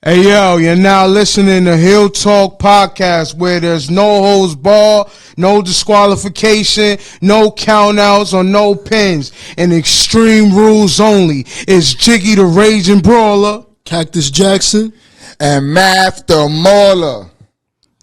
Hey yo, you're now listening to Heeltalk podcast, where there's no holds barred, no disqualification, no countouts, or no pins, and extreme rules only. It's Jiggy the Raging Brawler, Cactus Jackson, and Math the Mauler.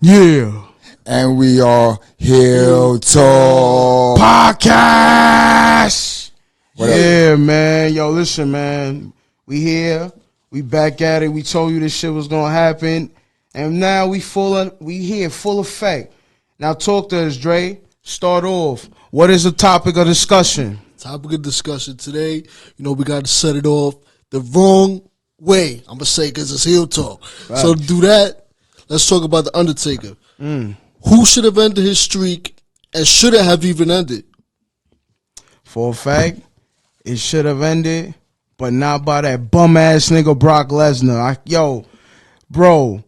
Yeah. And we are Heeltalk podcast. Yeah, man. Yo, listen, man. We here. We back at it. We told you this shit was gonna happen, and now we here full effect. Now talk to us, Dre. Start off. What is the topic of discussion? Topic of discussion today. We got to set it off the wrong way. I'm gonna say because it's heel talk. Right. So to do that, let's talk about the Undertaker. Who should have ended his streak, and should it have even ended? For a fact, it should have ended. But not by that bum ass nigga Brock Lesnar. Bro,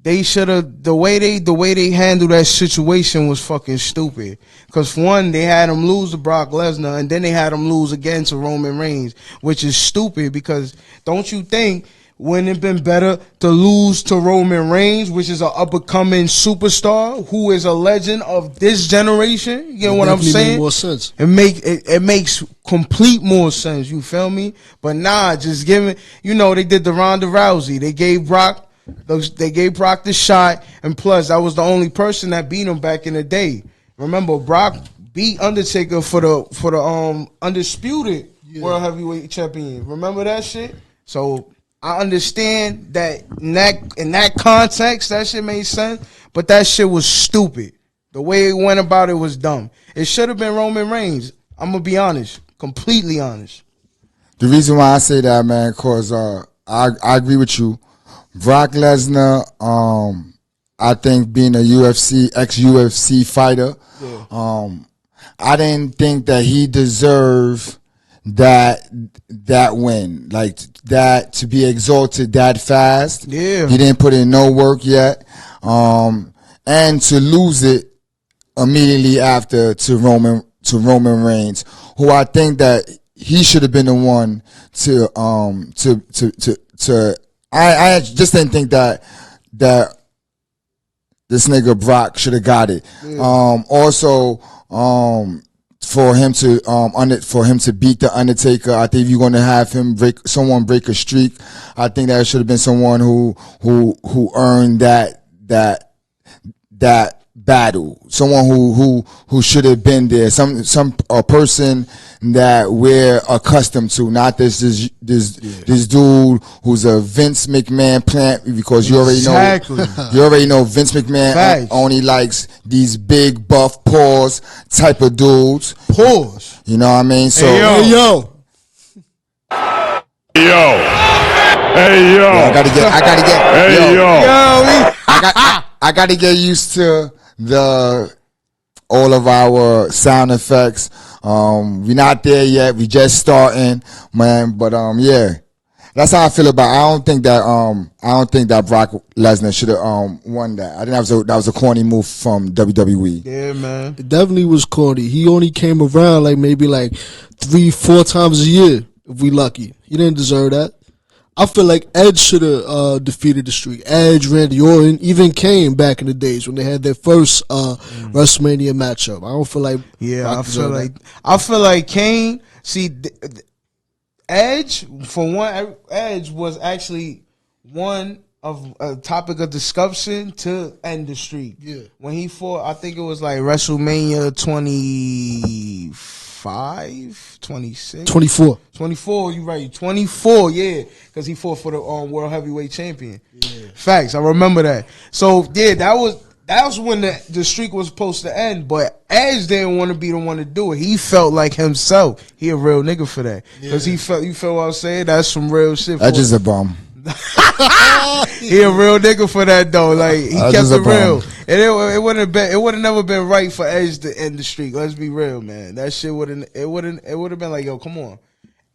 they should have the way they handled that situation was fucking stupid. Cause for one, they had him lose to Brock Lesnar, and then they had him lose again to Roman Reigns, which is stupid. Because don't you think wouldn't it been better to lose to Roman Reigns, which is an up-and-coming superstar who is a legend of this generation? You know what I'm saying? Make more sense. It makes complete more sense. You feel me? But nah, just giving. They did the Ronda Rousey. They gave Brock the shot, and plus that was the only person that beat him back in the day. Remember, Brock beat Undertaker for the undisputed World Heavyweight Champion. Remember that shit? So I understand that in that context, that shit made sense, but that shit was stupid. The way it went about it was dumb. It should have been Roman Reigns. I'm going to be honest, completely honest. The reason why I say that, man, because I agree with you. Brock Lesnar, I think being a ex-UFC fighter, I didn't think that he deserved that win, like that, to be exalted that fast. Yeah, he didn't put in no work yet, and to lose it immediately after to Roman Reigns, who I think that he should have been the one to I just didn't think that this nigga Brock should have got it. Also, for him to beat the Undertaker, I think if you're gonna have him break a streak, I think that should have been someone who earned that battle. Someone who should have been there. A person that we're accustomed to, not this dude who's a Vince McMahon plant, because you already know Vince McMahon only likes these big buff paws type of dudes. Pause. You know what I mean? So Hey yo. I gotta get used to all of our sound effects. We're not there yet. We just starting, man. But yeah, that's how I feel about it. I don't think that Brock Lesnar should have won that. I think that was a corny move from WWE. Yeah, man. It definitely was corny. He only came around maybe 3-4 times a year if we lucky. He didn't deserve that. I feel like Edge should have defeated the streak. Edge, Randy Orton, even Kane back in the days when they had their first WrestleMania matchup. I don't feel like I feel like Kane. See, Edge, for one, Edge was actually one of a topic of discussion to end the streak. Yeah, when he fought, I think it was WrestleMania 26, 24, you right, 24, yeah, because he fought for the World Heavyweight Champion. Yeah. Facts, I remember that. So yeah, that was when the streak was supposed to end, but Edge didn't want to be the one to do it. He felt like himself. He a real nigga for that, because you felt what I'm saying. That's some real shit. Edge is a bum. He a real nigga for that though. He kept it real, and it wouldn't never been right for Edge to end the streak. Let's be real, man. That shit would have been like, yo, come on,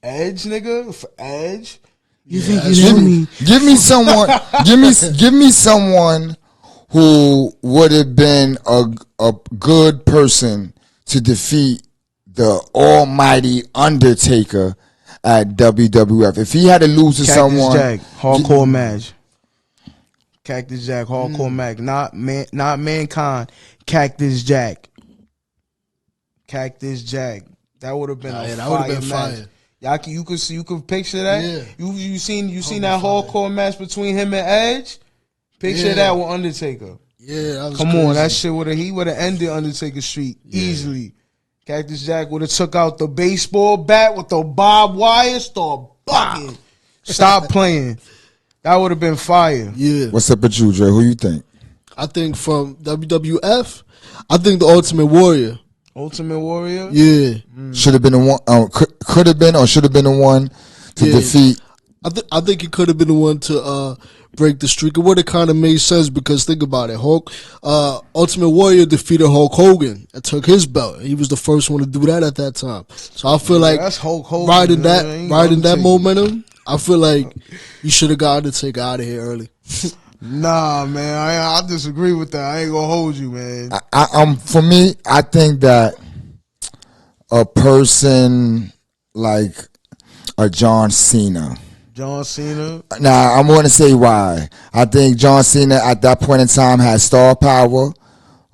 Edge, nigga, for Edge. You think you know me? Give me someone who would have been a good person to defeat the almighty Undertaker at WWF. If he had to lose to someone, hardcore match. Cactus Jack, Hardcore Mac, not Mankind. Cactus Jack. Cactus Jack. That would have been a fire match. Y'all, you could picture that. Yeah. You seen that hardcore match between him and Edge. Picture that with Undertaker. Yeah, that was Come crazy. on, that shit would have ended Undertaker Street easily. Cactus Jack would have took out the baseball bat with the barbed wire, start bucking. Stop playing. That would have been fire. Yeah. What's up with you, Dre? Who you think? I think from WWF, I think the Ultimate Warrior. Ultimate Warrior? Yeah. Should have been the one. Could have been or should have been the one to defeat. I think he could have been the one to break the streak. It would have kind of made sense because think about it. Ultimate Warrior defeated Hulk Hogan and took his belt. He was the first one to do that at that time. So I feel like that's Hulk Hogan, riding that momentum, I feel like you should have got Undertaker out of here early. Nah, man, I disagree with that. I ain't gonna hold you, man. For me, I think that a person like a John Cena. John Cena. Now, I'm going to say why. I think John Cena at that point in time had star power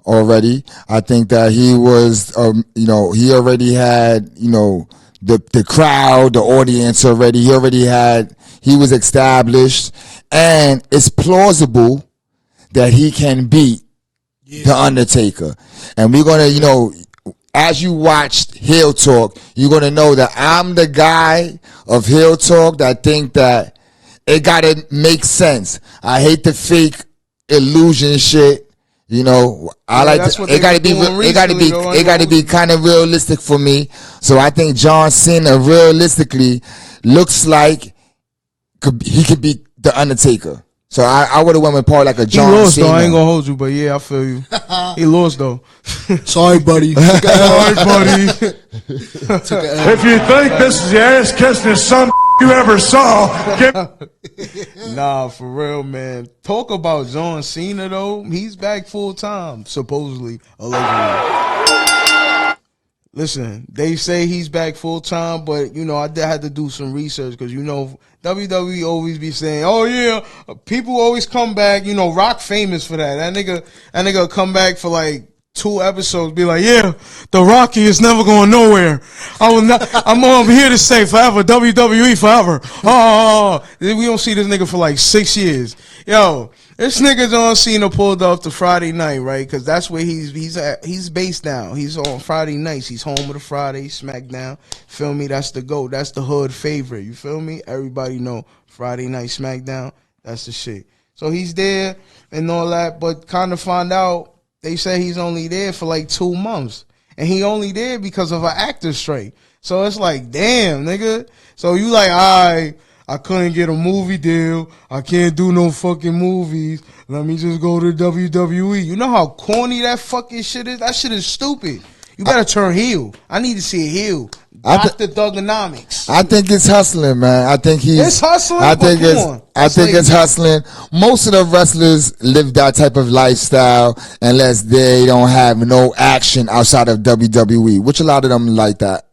already. I think that he was, he already had, the crowd, the audience already. He was established. And it's plausible that he can beat The Undertaker. And we're going to, as you watched Heeltalk, you're going to know that I'm the guy of Heeltalk that think that it got to make sense. I hate the fake illusion shit. I like it got to be kind of realistic for me. So I think John Cena realistically looks like he could beat The Undertaker. So I would have went with part like a John Cena. He lost though. I ain't gonna hold you, but yeah, I feel you. He lost though. Sorry, buddy. Sorry, buddy. If you think this is the ass kissing son you ever saw, nah, for real, man. Talk about John Cena though. He's back full time, supposedly, allegedly. Listen, they say he's back full time, but I had to do some research because WWE always be saying, "Oh yeah, people always come back." Rock famous for that. That nigga come back for like 2 episodes, be like, "Yeah, the Rocky is never going nowhere. I'm here to say forever, WWE forever." We don't see this nigga for like 6 years. Yo, this nigga John Cena pulled up to Friday night, right? Because that's where he's at. He's based now. He's on Friday nights. He's home with a Friday SmackDown. Feel me? That's the GOAT. That's the hood favorite. You feel me? Everybody know Friday night SmackDown. That's the shit. So he's there and all that, but kind of find out they say he's only there for like 2 months, and he only there because of an actor strike. So it's like, damn, nigga. So you like, I couldn't get a movie deal. I can't do no fucking movies. Let me just go to WWE. You know how corny that fucking shit is? That shit is stupid. You gotta turn heel. I need to see a heel. Dr. Thugonomics. I think it's hustling, man. It's hustling. I think it's hustling. Most of the wrestlers live that type of lifestyle unless they don't have no action outside of WWE, which a lot of them like that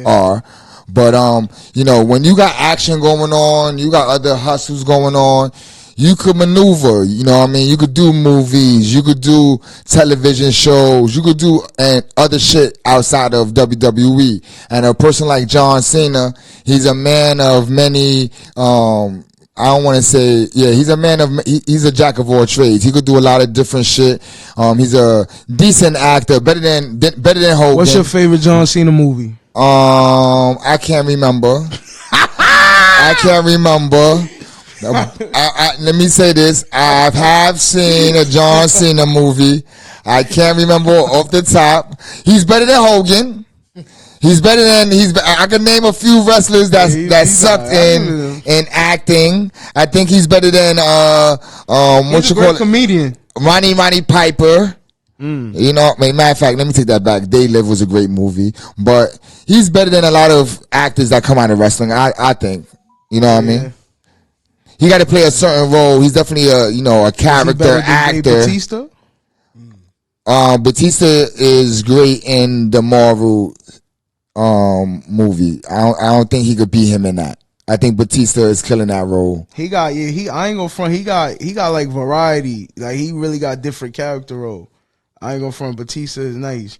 are. But when you got action going on, you got other hustles going on, you could maneuver, you could do movies, you could do television shows, you could do other shit outside of WWE. And a person like John Cena, he's a man of many, I don't want to say, he's a jack of all trades. He could do a lot of different shit. He's a decent actor, better than Hogan. What's your favorite John Cena movie? I can't remember. Let me say this. I have seen a John Cena movie. I can't remember off the top. He's better than Hogan. I can name a few wrestlers that sucked in acting. I think he's better than He's a great comedian. Ronnie Piper. Matter of fact, let me take that back. They Live was a great movie, but he's better than a lot of actors that come out of wrestling. I think. You know what I mean? He got to play a certain role. He's definitely a character actor. Batista? Batista is great in the Marvel movie. I don't think he could beat him in that. I think Batista is killing that role. He got I ain't gonna front. He got like variety. Like he really got different character role. I ain't gonna front. Batista is nice,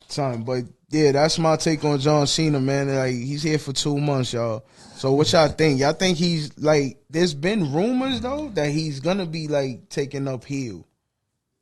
son. But yeah, that's my take on John Cena, man. Like he's here for 2 months, y'all. So what y'all think? Y'all think he's like? There's been rumors though that he's gonna be like taking up heel.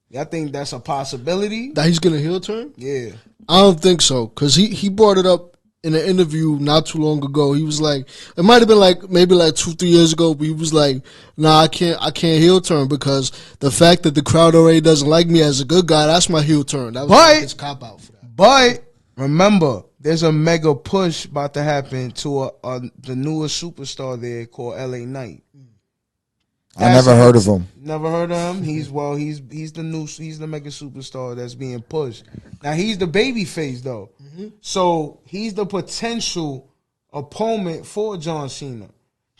Y'all think that's a possibility? That he's gonna heel turn? Yeah. I don't think so, because he brought it up in an interview not too long ago. He was like, it might have been like maybe like 2-3 years ago, but he was like, nah, I can't heel turn because the fact that the crowd already doesn't like me as a good guy, that's my heel turn. That was like his cop out for that. But remember, there's a mega push about to happen to the newest superstar there called LA Knight. I never heard of him. Never heard of him. He's the mega superstar that's being pushed. Now he's the baby face though, so he's the potential opponent for John Cena.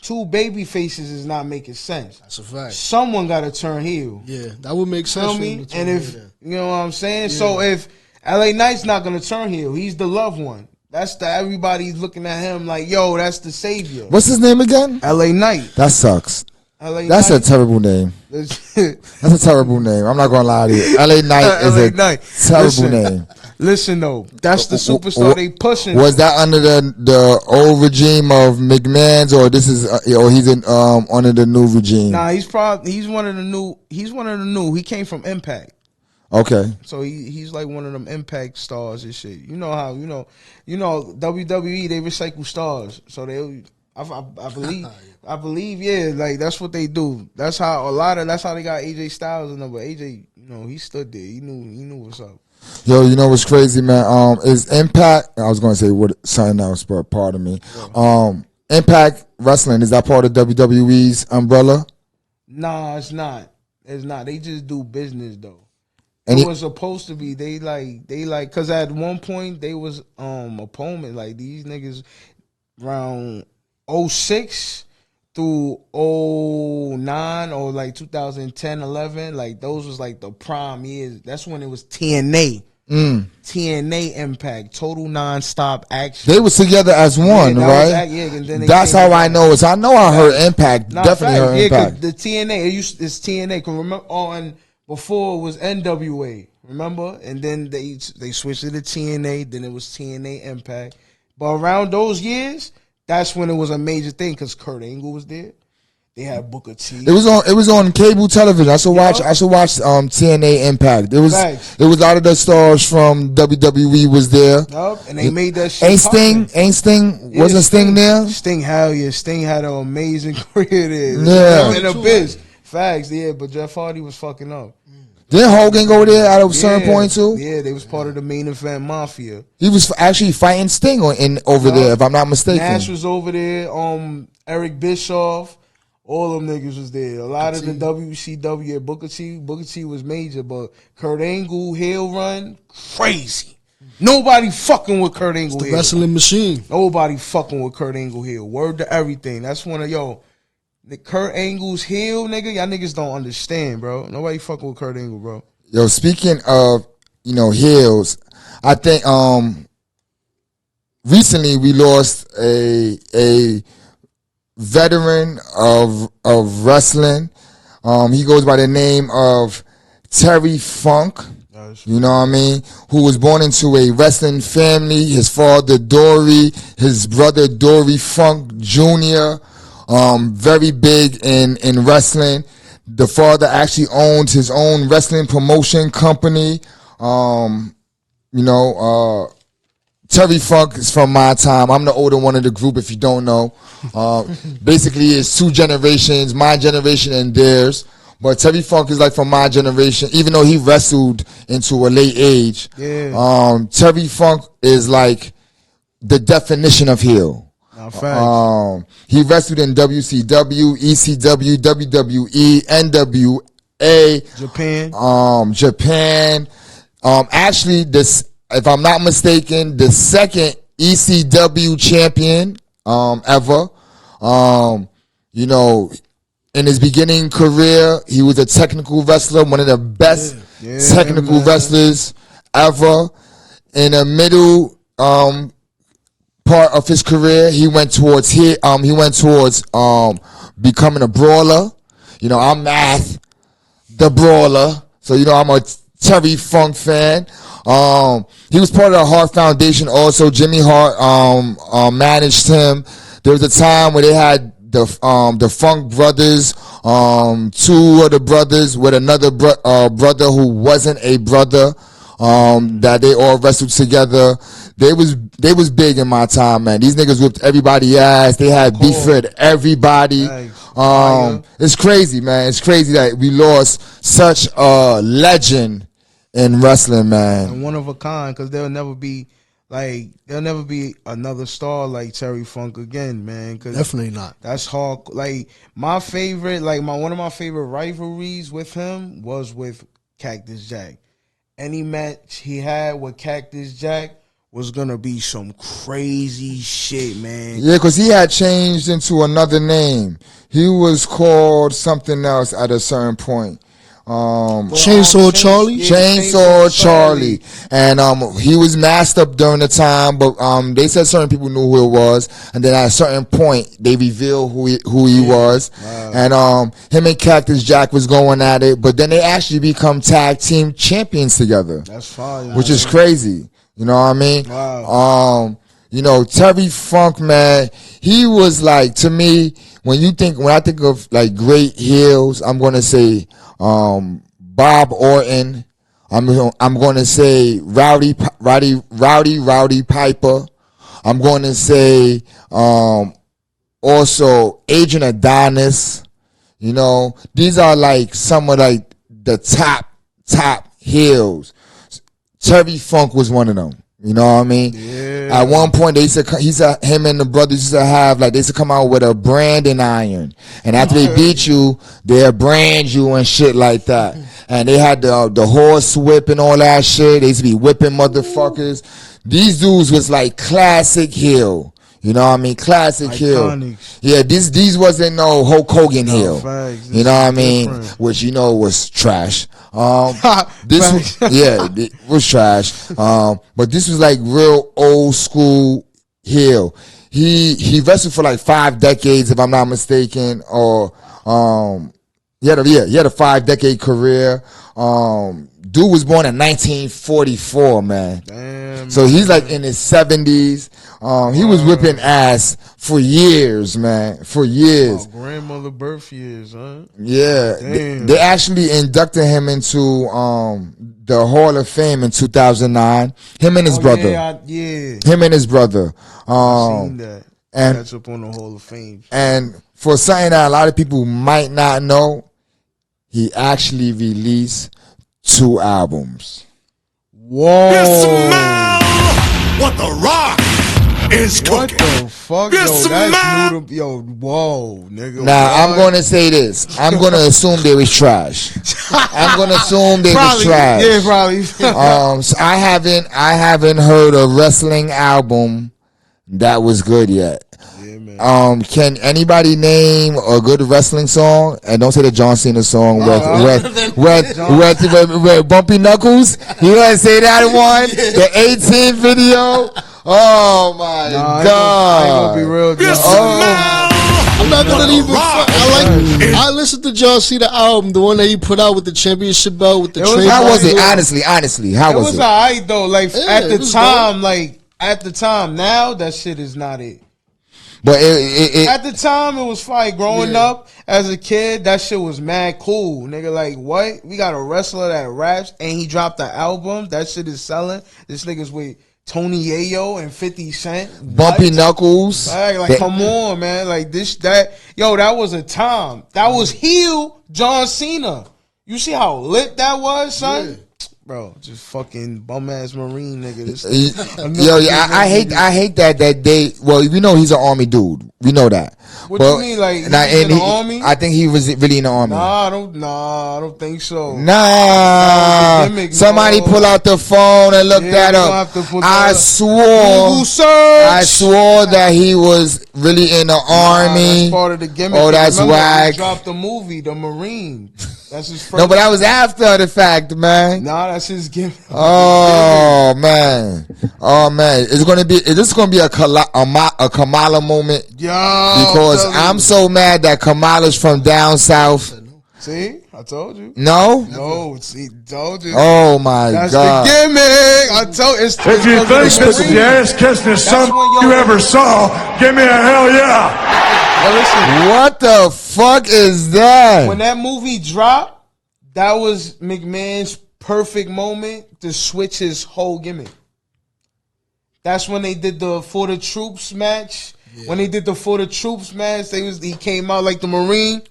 2 baby faces is not making sense. That's a fact. Someone got to turn heel. Yeah, that would make sense. Feel me? And if you know what I'm saying, so if LA Knight's not gonna turn heel, he's the loved one. That's everybody's looking at him like, yo, that's the savior. What's his name again? LA Knight. That sucks. LA That's Knight. a terrible name. That's a terrible name. I'm not gonna lie to you. LA Knight is a terrible name. Listen though, that's the superstar they pushing. Was that under the old regime of McMahon's, or this is, or he's under the new regime? Nah, he's one of the new. He's one of the new. He came from Impact. Okay. So he's like one of them Impact stars and shit. You know how you know WWE, they recycle stars. So I believe yeah, like that's what they do. That's how that's how they got AJ Styles and but AJ, he stood there. He knew what's up. Yo, you know what's crazy, man? Is Impact, I was gonna say something else, but pardon me. Impact Wrestling, is that part of WWE's umbrella? Nah, it's not. It's not. They just do business though. And it was supposed to be. They like because at one point they was opponent, like these niggas around 06 through 09 or like 2010, 11, like those was like the prime years. That's when it was TNA. TNA Impact, total non-stop action. They was together as one, right? And then that's how I know it. I know I heard Impact. Definitely heard Impact. The TNA, it's TNA. Cause remember, before it was NWA, remember? And then they switched it to TNA. Then it was TNA Impact. But around those years, that's when it was a major thing because Kurt Angle was there. They had Booker T. It was on cable television. I should watch TNA Impact. It was a lot of the stars from WWE was there. Yup, and they made that shit. Ain't Sting wasn't Sting there? Sting, hell yeah. Sting had an amazing career there. Yeah. In Abyss. Facts, yeah, but Jeff Hardy was fucking up. Didn't Hogan go there at a certain point too? Yeah, they was part of the main event mafia. He was actually fighting Sting over there, if I'm not mistaken. Nash was over there. Eric Bischoff, all them niggas was there. A lot of the WCW, Booker T was major, but Kurt Angle heel run crazy. Nobody fucking with Kurt Angle. It's the wrestling machine. Nobody fucking with Kurt Angle heel. Word to everything. That's one of the Kurt Angle's heel, nigga. Y'all niggas don't understand, bro. Nobody fucking with Kurt Angle, bro. Yo, speaking of, heels, I think recently we lost a veteran of wrestling. He goes by the name of Terry Funk. You know what I mean? Who was born into a wrestling family. His father, Dory, his brother, Dory Funk Jr., very big in wrestling. The father actually owns his own wrestling promotion company. Terry Funk is from my time. I'm the older one of the group, if you don't know. Basically, it's 2 generations, my generation and theirs. But Terry Funk is like from my generation, even though he wrestled into a late age. Yeah. Terry Funk is like the definition of heel. He wrestled in WCW, ECW, WWE, NWA, Japan. Actually, this, if I'm not mistaken, the second ECW champion ever. In his beginning career, he was a technical wrestler, one of the best technical wrestlers ever. In the middle part of his career. He went towards becoming a brawler. You know, I'm Math, the brawler. So, you know, I'm a Terry Funk fan. He was part of the Hart Foundation also. Jimmy Hart managed him. There was a time where they had the Funk brothers, two of the brothers with another brother who wasn't a brother, that they all wrestled together. They was big in my time, man. These niggas whipped everybody ass. They had beef with everybody. It's crazy, man. It's crazy that we lost such a legend in wrestling, man. And one of a kind, because there'll never be another star like Terry Funk again, man. Cause Definitely not. That's hard. Like my favorite, one of my favorite rivalries with him was with Cactus Jack. Any match he had with Cactus Jack was gonna be some crazy shit, man. Yeah, because he had changed into another name. He was called something else at a certain point. Chainsaw Charlie? Chainsaw Charlie. And he was masked up during the time, but they said certain people knew who it was, and then at a certain point they revealed who he was. Wow. And him and Cactus Jack was going at it, but then they actually become tag team champions together. That's fine. Which is crazy. You know what I mean? Wow. You know, Terry Funk, man, he was like, to me, when I think of like great heels, I'm gonna say Bob Orton. I'm gonna say Rowdy Piper. I'm gonna say also Adrian Adonis. You know, these are like some of like the top heels. Terry Funk was one of them. You know what I mean? Yeah. At one point, him and the brothers used to have, like, they used to come out with a branding iron. And after they beat you, they'll brand you and shit like that. And they had the horse whip and all that shit. They used to be whipping motherfuckers. These dudes was like classic heel. You know what I mean? Classic heel. Yeah, these wasn't no Hulk Hogan heel. You know what I mean? Which, you know, was trash. This was trash. But this was like real old school heel. He wrestled for like 5 decades, if I'm not mistaken, or he had a 5-decade career. Dude was born in 1944, man. Damn, so he's like in his 70s. He was whipping ass for years, man. For years. Grandmother birth years, huh? Yeah. They actually inducted him into the Hall of Fame in 2009. Him and his brother. Him and his brother. I've seen that. And catch up on the Hall of Fame. And for something that a lot of people might not know, he actually released 2 albums. Whoa. Smell what the Rock is cooking. What the fuck? Yo, that's new to, yo, whoa, nigga. Now, I'm going to say this. I'm going to assume they was trash. I'm going to assume they was trash. Yeah, probably. So I haven't heard a wrestling album that was good yet. Can anybody name a good wrestling song? And don't say the John Cena song with Bumpy Knuckles. You want to say that one? The 18 video. Oh my God! I ain't gonna be real. I'm not gonna even. I listened to John Cena album, the one that he put out with the championship belt with the. How was it? Honestly, how was it? It was alright though. Like at the time, now that shit is not it. But at the time, it was fire. Growing up as a kid, that shit was mad cool. Nigga, like, what? We got a wrestler that raps and he dropped the album. That shit is selling. This nigga's with Tony Yayo and 50 Cent. Bumpy Knuckles. Like come on, man. Like, that was a time. That was heel John Cena. You see how lit that was, son? Yeah. Bro, just fucking bum ass Marine nigga. I hate that they. Well, we know he's an army dude. We know that. What do you mean, like in the army? I think he was really in the army. Nah, I don't think so. Nah, somebody pull out the phone and look that up. I swore that he was really in the army. That's part of the gimmick. Oh, that's Remember, whack. He dropped the movie, The Marine. That's his first. No, but that was after the fact, man. Nah, that's his gimmick. Oh man, is this gonna be a Kamala moment? Yo, Because I'm so mad that Kamala's from down south. See, I told you. No, see, told you. oh my That's God. the gimmick. I told it's. If you think this is the ass kissing son you ever saw, give me a hell yeah. Yo, listen, What the fuck is that? when that movie dropped, that was McMahon's perfect moment to switch his whole gimmick. That's when they did the For the Troops match. Yeah. When they did the For the Troops match, he came out like the Marine.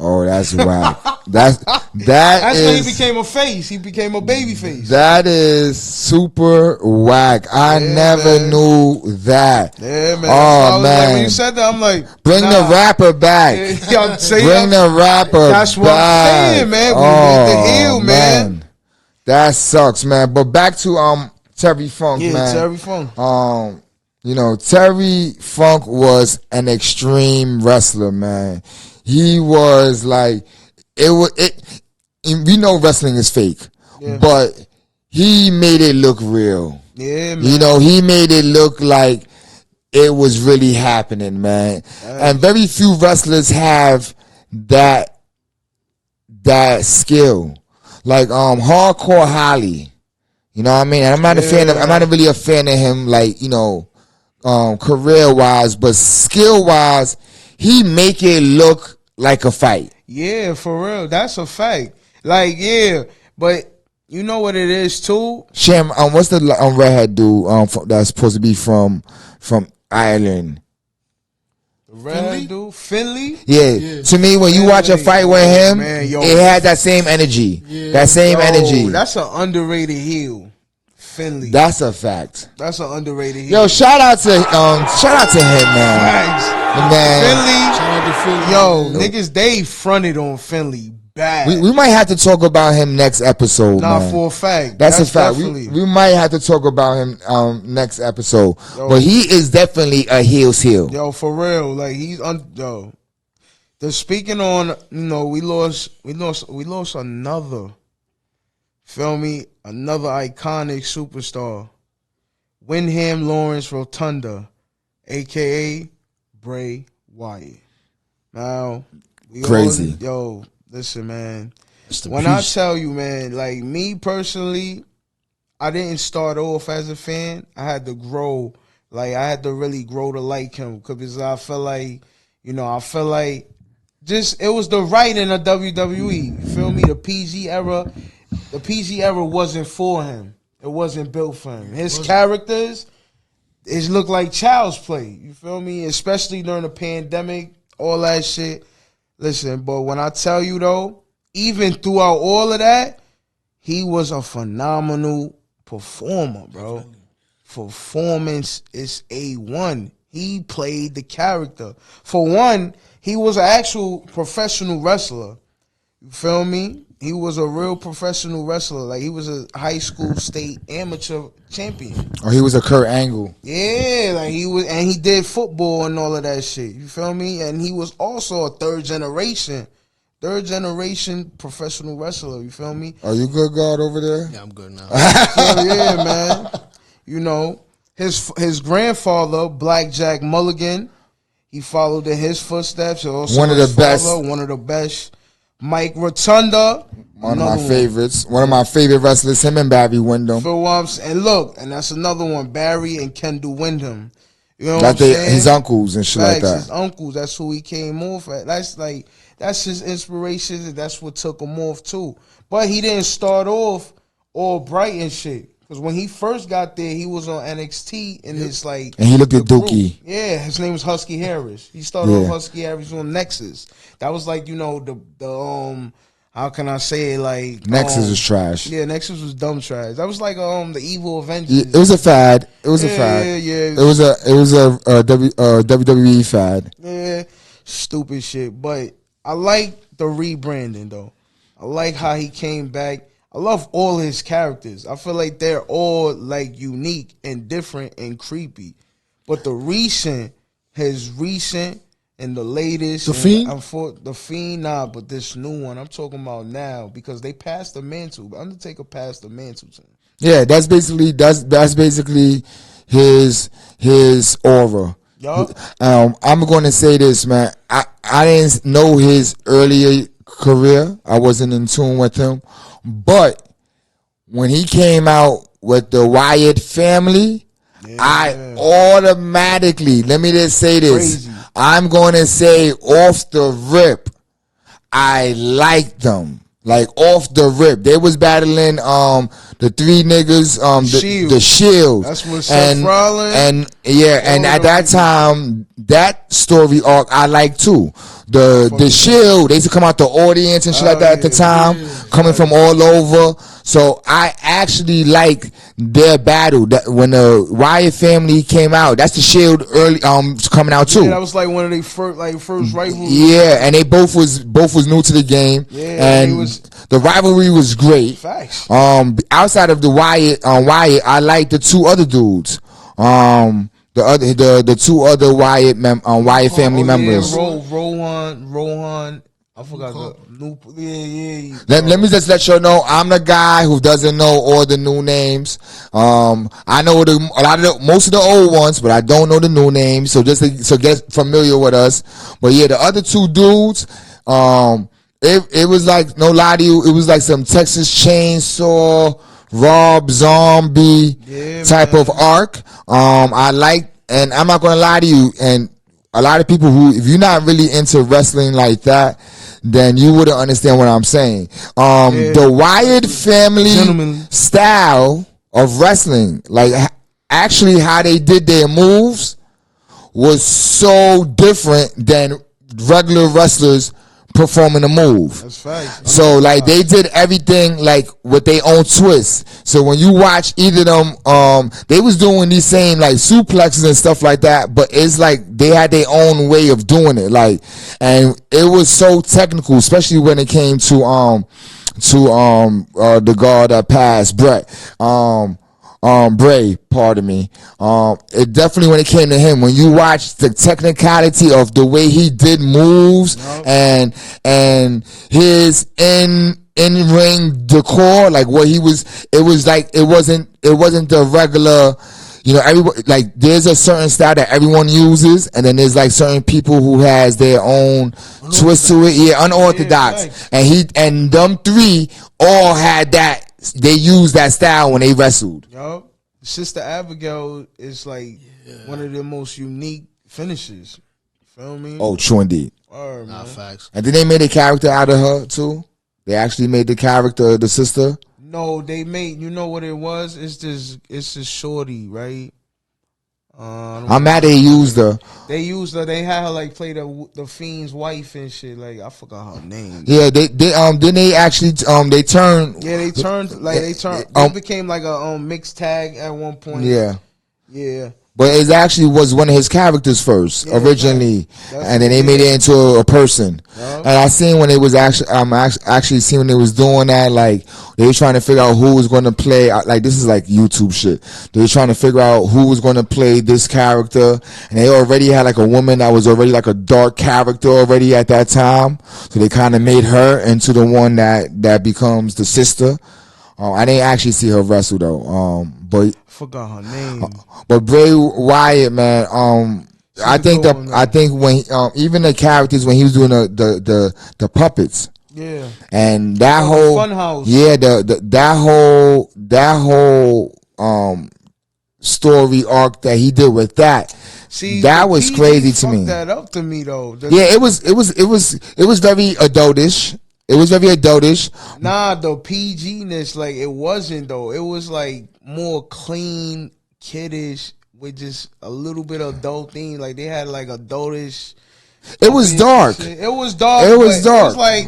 Oh, that's whack. That's when he became a face. He became a baby face. That is super whack. I never knew that. Yeah, man. Oh, man. Like, when you said that, I'm like, bring the rapper back. Yeah, bring the rapper That's what back. I'm saying, man. We Oh, need the heel, man. That sucks, man. But back to Terry Funk, man. Yeah, Terry Funk. Terry Funk was an extreme wrestler, man. He was like, we know wrestling is fake, but he made it look real. Yeah, man. You know, he made it look like it was really happening, man. And very few wrestlers have that skill. Like Hardcore Holly. You know what I mean? And I'm not really a fan of him, like, you know, career wise, but skill wise, he make it look like a fight. Yeah, for real. That's a fact. Like, yeah, but you know what it is too? Sham, what's the redhead dude that's supposed to be from Ireland? The redhead dude? Finley? Yeah. To me, when you watch a fight with him, man, it has that same energy. Yeah. That same energy. That's an underrated heel. Finley. That's a fact. That's an underrated heel. Yo, shout out to him, man. Thanks. Man. Finley. Niggas, they fronted on Finley bad. We might have to talk about him next episode. Nah, man. For a fact. That's a fact. We might have to talk about him next episode. Yo, but he is definitely a heel's heel. Yo, for real. Like, he's speaking on, you know, we lost another. Feel me? Another iconic superstar. Wyndham Lawrence Rotunda, a.k.a. Bray Wyatt. Now, crazy. Listen, man. When I tell you, man, like, me personally, I didn't start off as a fan. I had to grow. Like, I had to really grow to like him because I felt like, you know, just, it was the writing of WWE. You feel me? The PG era wasn't for him. It wasn't built for him. His characters, it looked like child's play. You feel me? Especially during the pandemic, all that shit. Listen, but when I tell you though, even throughout all of that, he was a phenomenal performer, bro. Performance is A1. He played the character. For one, he was an actual professional wrestler. You feel me? He was a real professional wrestler. Like, he was a high school state amateur champion. Oh, he was a Kurt Angle. Yeah, like he was, and he did football and all of that shit. You feel me? And he was also a third generation professional wrestler. You feel me? Are you good, God, over there? Yeah, I'm good now. Yeah, man. You know, his grandfather, Blackjack Mulligan, he followed in his footsteps. Also one of the best. Mike Rotunda, one of my favorites. One of my favorite wrestlers, him and Barry Windham. And look, and that's another one, Barry and Kendall Windham. You know what I'm saying? His uncles and shit like that. His uncles, that's who he came off at. That's his inspiration, and that's what took him off too. But he didn't start off all bright and shit. Because when he first got there, he was on NXT in his like. And he looked at Dookie. Yeah, his name was Husky Harris. He started off Husky Harris on Nexus. That was like, you know, the how can I say it, like Nexus was trash. Yeah, Nexus was dumb trash. That was like the Evil Avengers. Yeah, it was a fad. It was a fad. Yeah. It was a WWE fad. Yeah, stupid shit. But I like the rebranding though. I like how he came back. I love all his characters. I feel like they're all like unique and different and creepy. But the recent his recent and the latest. The Fiend? The Fiend, nah, but this new one I'm talking about now because they passed the mantle. Undertaker passed the mantle to him. Yeah, that's basically his aura. Yup. I'm going to say this, man. I didn't know his earlier career. I wasn't in tune with him, but when he came out with the Wyatt family, I automatically, let me just say this. Crazy. I'm going to say off the rip, I liked them. Like off the rip. They was battling the three niggas, the Shield. That's what Seth Rollins. And at that time, that story arc I liked too. The Shield, they used to come out the audience and shit like that at the time, coming from all over. So I actually like their battle. That when the Wyatt family came out, that's the Shield early coming out too. Yeah, that was like one of their first rivalries. Yeah, and they both was new to the game. Yeah, and the rivalry was great. Facts. Outside of the Wyatt, I like the two other dudes. The two other Wyatt family members. Rohan. I forgot the new. Yeah. Let me just let you know, I'm the guy who doesn't know all the new names. I know most of the old ones, but I don't know the new names. So so get familiar with us. But yeah, the other two dudes, it was like, no lie to you, it was like some Texas Chainsaw, Rob Zombie type of arc. I like, and I'm not gonna lie to you, and a lot of people who, if you're not really into wrestling like that, then you wouldn't understand what I'm saying. The Wyatt family style of wrestling, like actually how they did their moves, was so different than regular wrestlers performing a move. That's facts. So like they did everything like with their own twist. So when you watch either of them, they was doing these same like suplexes and stuff like that, but it's like they had their own way of doing it. Like, and it was so technical, especially when it came to the guy that passed, Bray, pardon me. It definitely, when it came to him, when you watch the technicality of the way he did moves and his in ring decor, like what he was, it was like it wasn't the regular. You know, everybody, like, there's a certain style that everyone uses, and then there's like certain people who has their own twist to it. Yeah, unorthodox. And them three all had that. They used that style when they wrestled. Yup. Sister Abigail is like one of the most unique finishes. You feel me? Oh, true indeed. Nah, facts. And then they made a character out of her too. They actually made the character the sister. No, they made. You know what it was? It's this shorty, right? I'm mad they used her. They used her. They had her like play the Fiend's wife and shit. Like, I forgot her name. Yeah, then they actually they turned. Yeah, they turned like they became like a mixed tag at one point. Yeah. But it actually was one of his characters first, originally, and then they made it into a person. And I seen when it was actually seen when they was doing that, like they were trying to figure out who was going to play. Like, this is like YouTube shit. They were trying to figure out who was going to play this character, and they already had like a woman that was already like a dark character already at that time. So they kind of made her into the one that becomes the sister. I didn't actually see her wrestle though. But forgot her name. But Bray Wyatt, man, I think when even the characters when he was doing the puppets, and that whole Funhouse, that whole story arc that he did with that. See, that was crazy to me. That up to me though. It was very adultish. It was very adultish. Nah, the PG-ness, like, it wasn't, though. It was, like, more clean, kiddish, with just a little bit of adult thing. Like, they had, like, adultish. It was dark. It was dark. It was like,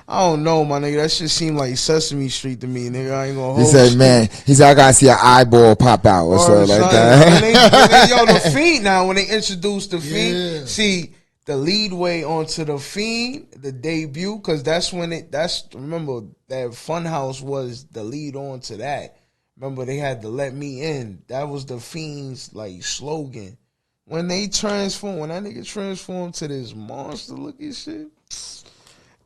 I don't know, my nigga. That shit seemed like Sesame Street to me, nigga. I ain't gonna hold He said, man, I gotta see an eyeball pop out or something like that. Yo, the Fiend now, when they introduced the Fiend, see, the lead way onto the Fiend, the debut, because remember that Funhouse was the lead on to that. Remember they had to let me in. That was the Fiend's like slogan when that nigga transformed to this monster looking shit,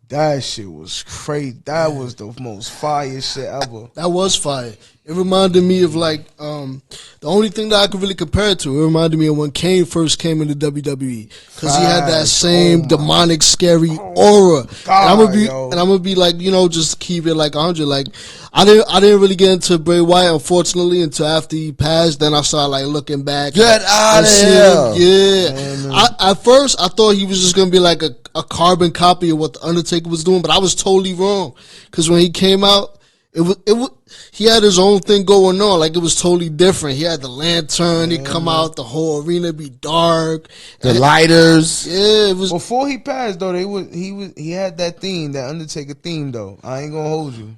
that shit was crazy. That was the most fire shit ever. That was fire. It reminded me of like the only thing that I could really compare it to. It reminded me of when Kane first came into WWE because he had that same demonic, scary aura. God, and I'm gonna be like, just keep it like 100. Like I didn't really get into Bray Wyatt, unfortunately, until after he passed. Then I started like looking back. Get out of here! Yeah. At first, I thought he was just gonna be like a carbon copy of what the Undertaker was doing, but I was totally wrong because when he came out, he had his own thing going on. Like, it was totally different. He had the lantern. He'd come out, the whole arena be dark. The lighters. Yeah, it was. Before he passed, though, he had that theme, that Undertaker theme, though. I ain't gonna hold you.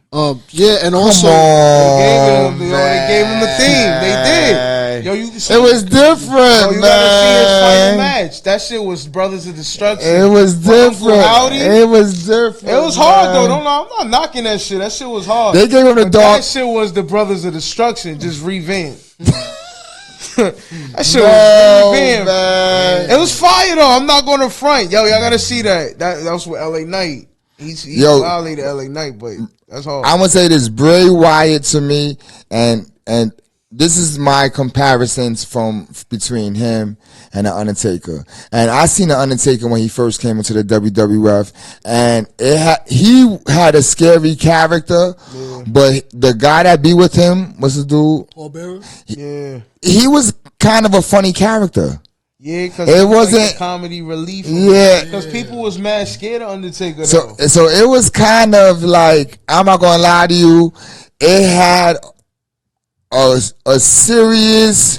Yeah, and also they gave him the theme. They did. Yo, you can see it was different, you man. gotta see his final match. That shit was Brothers of Destruction. It was different. It was different. It was hard though. I'm not knocking that shit. That shit was hard. They gave him the dark. That shit was the Brothers of Destruction, just revamped. That shit was revamped. Man. It was fire though. I'm not gonna front. Yo, y'all gotta see that. That was with LA Knight. He violated LA Knight, but that's hard. I'm gonna say this: Bray Wyatt to me, and this is my comparisons from between him and the Undertaker. And I seen the Undertaker when he first came into the WWF, and he had a scary character, but the guy that be with him was the dude Paul Bearer. He was kind of a funny character. Yeah, because it wasn't like comedy relief. Yeah, because people was mad scared of Undertaker. So it was kind of like, I'm not gonna lie to you, it had a serious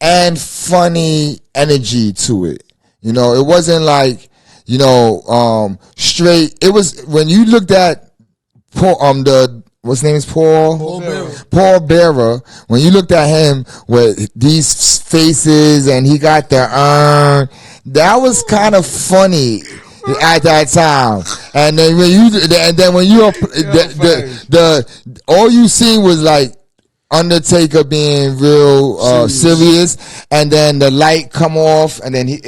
and funny energy to it. It wasn't like straight. It was when you looked at what's his name is Paul Bearer. When you looked at him with these faces and he got the urn, that was kind of funny at that time. And then all you seen was like Undertaker being real serious, and then the light come off, and then he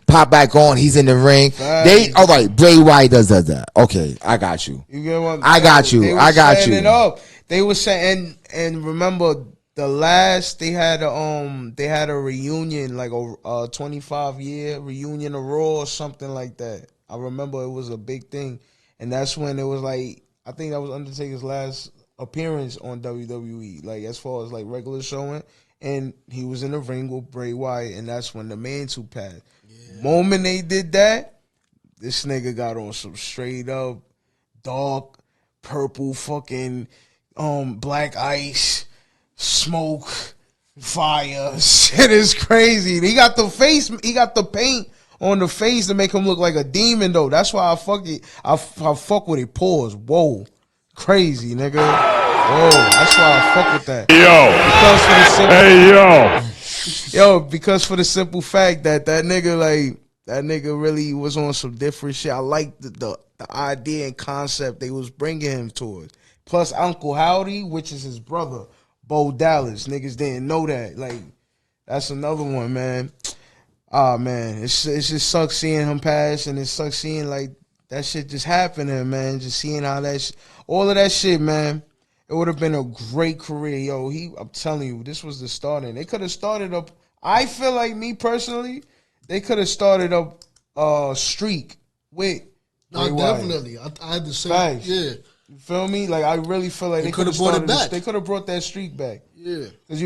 pop back on. He's in the ring. All right. Bray Wyatt does that. Okay, I got you. I got you. They were saying, and remember the last they had a reunion, like a 25-year reunion of Raw or something like that. I remember it was a big thing, and that's when it was like, I think that was Undertaker's last appearance on WWE, like as far as like regular showing, and he was in the ring with Bray Wyatt, and that's when the Mantle passed. Moment they did that, this nigga got on some straight up dark purple fucking black ice, smoke, fire. Shit is crazy. He got the paint on the face to make him look like a demon though. That's why I fuck with it. Pause. Whoa. Crazy, nigga. Whoa, that's why I fuck with that. Because for the simple fact that nigga really was on some different shit. I like the idea and concept they was bringing him towards. Plus Uncle Howdy, which is his brother, Bo Dallas. Niggas didn't know that. Like, that's another one, man. Man, it just sucks seeing him pass, and it sucks seeing like that shit just happening, man. Just seeing how all of that shit, man. It would have been a great career, yo. I'm telling you, this was the starting. They could have started up. I feel like, me personally, they could have started up streak with. No, definitely. I had the same. Facts. Yeah. You feel me? Like, I really feel like they could have brought it back. They could have brought that streak back. Yeah. Because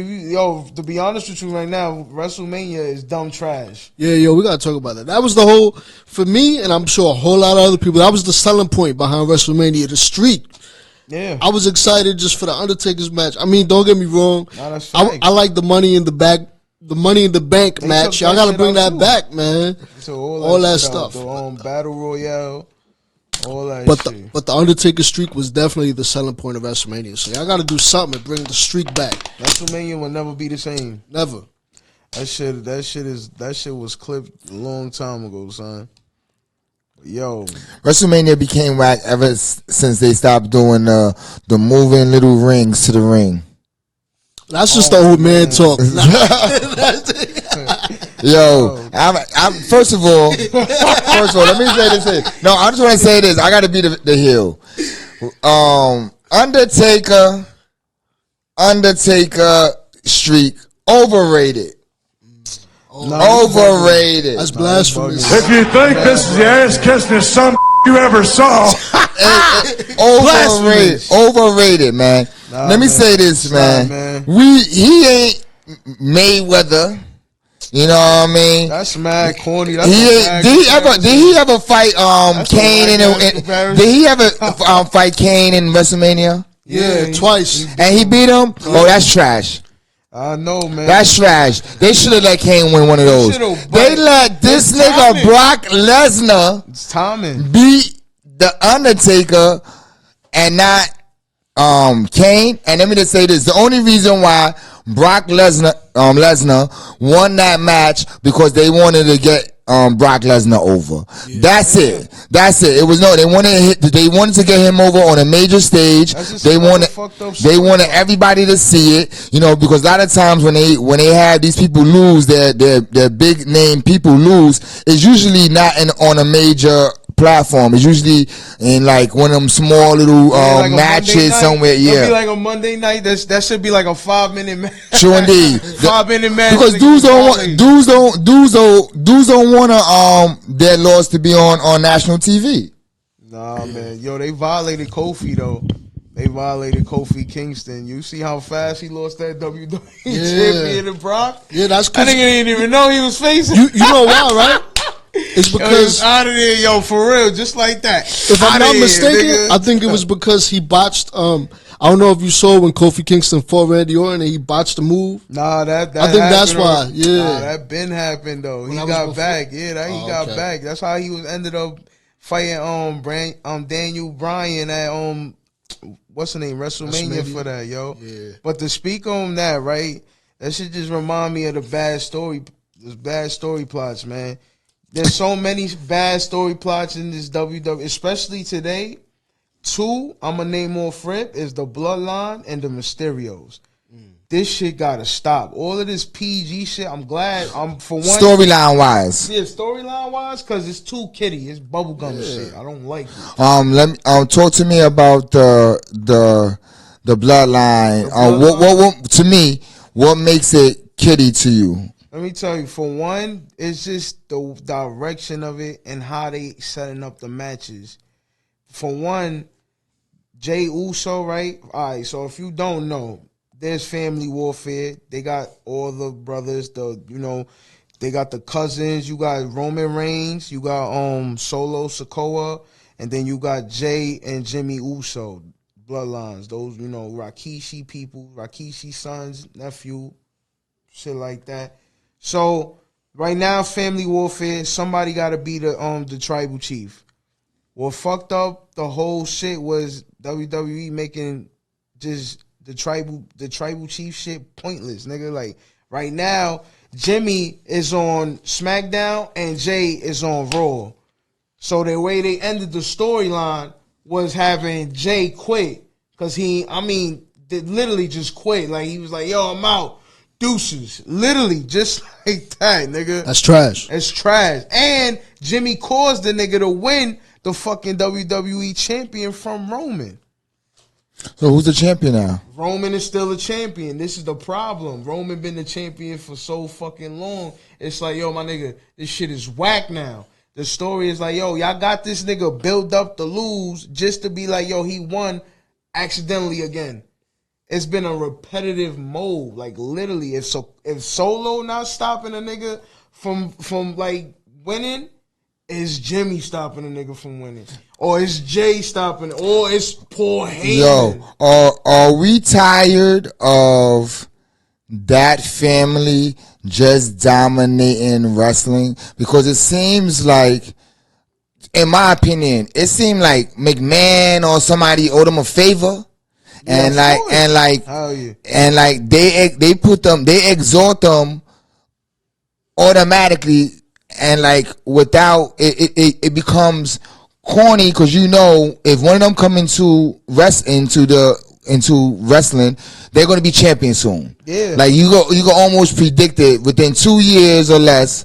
to be honest with you right now, WrestleMania is dumb trash. Yeah, we gotta talk about that. That was the whole, for me, and I'm sure a whole lot of other people, that was the selling point behind WrestleMania, the streak. Yeah. I was excited just for the Undertaker's match. I mean, don't get me wrong. I like the Money in the Bank match. Y'all gotta bring that back, man. So all that stuff. The Battle Royale. All that shit. But the Undertaker streak was definitely the selling point of WrestleMania. So y'all got to do something to bring the streak back. WrestleMania will never be the same. Never. That shit was clipped a long time ago, son. Yo, WrestleMania became whack ever since they stopped doing the moving little rings to the ring. That's just the old man talk. Yo, I'm first of all, let me say this here. No, I just want to say this. I got to be the heel. Undertaker streak overrated. Overrated. That's blasphemous. If you think this is the ass kissing some you ever saw, overrated, man. Let me say this, man. He ain't Mayweather. You know what I mean? That's mad corny. Did he ever fight Kane did he ever fight Kane in WrestleMania? Yeah, twice. And he beat him? Oh, that's trash. I know, man. That's trash. They should have let Kane win one of those. They let this nigga Brock Lesnar beat The Undertaker and not Kane. And let me just say this. The only reason why Brock Lesnar won that match because they wanted to get Brock Lesnar over. Yeah. That's it. It was they wanted to get him over on a major stage. They wanted everybody to see it, you know, because a lot of times when they have these people lose, their big name people lose, it's usually not on a major platform. It's usually in like one of them small little like matches somewhere. Yeah, it'll be like a Monday night. That should be like a 5-minute match. True indeed. 5-minute match. Because dudes don't want their laws to be on national TV. Nah, man. Yo, they violated Kofi though. They violated Kofi Kingston. You see how fast he lost that WWE champion to Brock? Yeah, that's cause I didn't even know he was facing. You know why, right? It's because out of there, yo, for real, just like that. If I'm not mistaken, I think it was because he botched. I don't know if you saw when Kofi Kingston fought Randy Orton and he botched the move. Nah, that I think that's why. Yeah, that been happened though. He got back. Yeah, he got back. That's how he ended up fighting Daniel Bryan at what's the name, WrestleMania for that, yo. Yeah. But to speak on that, right? That should just remind me of the bad story plots, man. There's so many bad story plots in this WWE, especially today. 2, I'm going to name off rip, is the Bloodline and the Mysterios. This shit got to stop. All of this PG shit, I'm glad. For one, storyline-wise. Yeah, storyline-wise, because it's too kiddie. It's bubblegum shit. I don't like it. Let me talk to me about the Bloodline. What to me, what makes it kiddie to you? Let me tell you, for one, it's just the direction of it and how they setting up the matches. For one, Jey Uso, right? All right, so if you don't know, there's family warfare. They got all the brothers, they got the cousins. You got Roman Reigns. You got Solo Sikoa. And then you got Jey and Jimmy Uso, bloodlines. Those, Rikishi people, Rikishi sons, nephew, shit like that. So right now, family warfare. Somebody got to be the tribal chief. What fucked up the whole shit was WWE making just the tribal chief shit pointless, nigga. Like right now, Jimmy is on SmackDown and Jey is on Raw. So the way they ended the storyline was having Jey quit because they literally just quit. Like he was like, "Yo, I'm out." Deuces. Literally, just like that, nigga. That's trash. It's trash. And Jimmy caused the nigga to win the fucking WWE champion from Roman. So who's the champion now? Roman is still a champion. This is the problem. Roman been the champion for so fucking long. It's like, yo, my nigga, this shit is whack now. The story is like, yo, y'all got this nigga build up to lose just to be like, yo, he won accidentally again. It's been a repetitive mode. Like literally, if Solo not stopping a nigga from like winning, is Jimmy stopping a nigga from winning, or is Jey stopping, or it's Paul Heyman? Yo, are we tired of that family just dominating wrestling? Because it seems like, in my opinion, it seemed like McMahon or somebody owed them a favor. And they exhort them automatically, and like without it becomes corny because if one of them come into the into wrestling, they're going to be champions soon. Yeah. Like you go almost predict it within 2 years or less.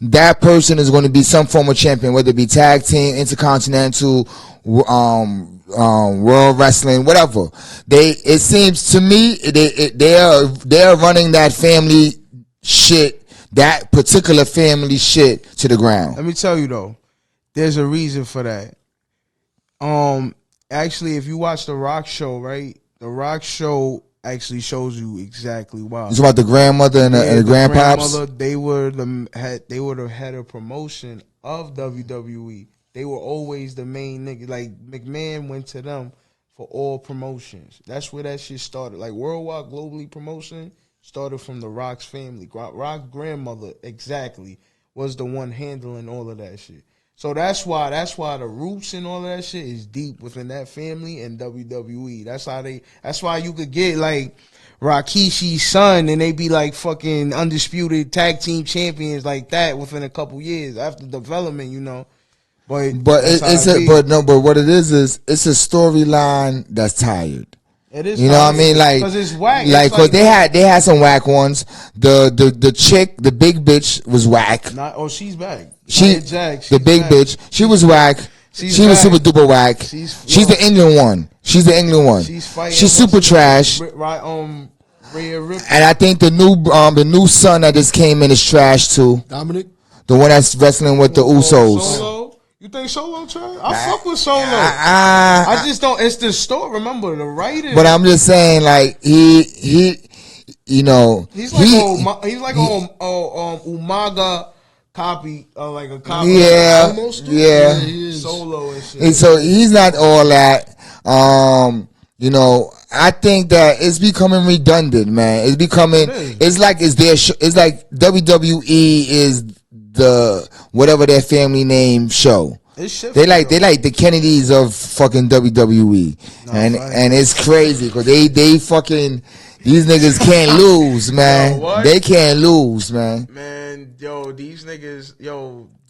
That person is going to be some form of champion, whether it be tag team, intercontinental, world wrestling, whatever. It seems to me they are running that family shit, that particular family shit to the ground. Let me tell you though, there's a reason for that. Actually, if you watch the Rock show, right? The Rock show actually shows you exactly why. It's about the grandmother and the grandpops. They were the head of promotion of WWE. They were always the main nigga. Like McMahon went to them for all promotions. That's where that shit started. Like worldwide, globally promotion started from the Rock's family. Rock's grandmother exactly was the one handling all of that shit. So that's why the roots and all of that shit is deep within that family and WWE. That's why you could get like Rakishi's son and they be like fucking undisputed tag team champions like that within a couple years after development, you know. But what it is it's a storyline that's tired. It is, you know what I mean? Like, because it's whack. Like, cause they had some whack ones. The chick, the big bitch, was whack. She's back. The big bitch, she was whack. She was super duper whack. She's the England one. She's the England one. She's super trash. Rhea Ripley. And I think the new son that just came in is trash too. Dominic, the one that's wrestling with the Usos. Solo? You think Solo trash? I fuck with Solo. I just don't. It's the story. Remember the writer. But I'm just saying, like he, you know, he's like Umaga copy, like a copy. Yeah, almost. Yeah. Solo and shit. And so he's not all that. You know, I think that it's becoming redundant, man. It's becoming. It's like it's like WWE is the whatever their family name show. They like the Kennedys of fucking WWE, and it's crazy because they fucking these niggas can't lose, man. They can't lose, man. Man, yo, these niggas,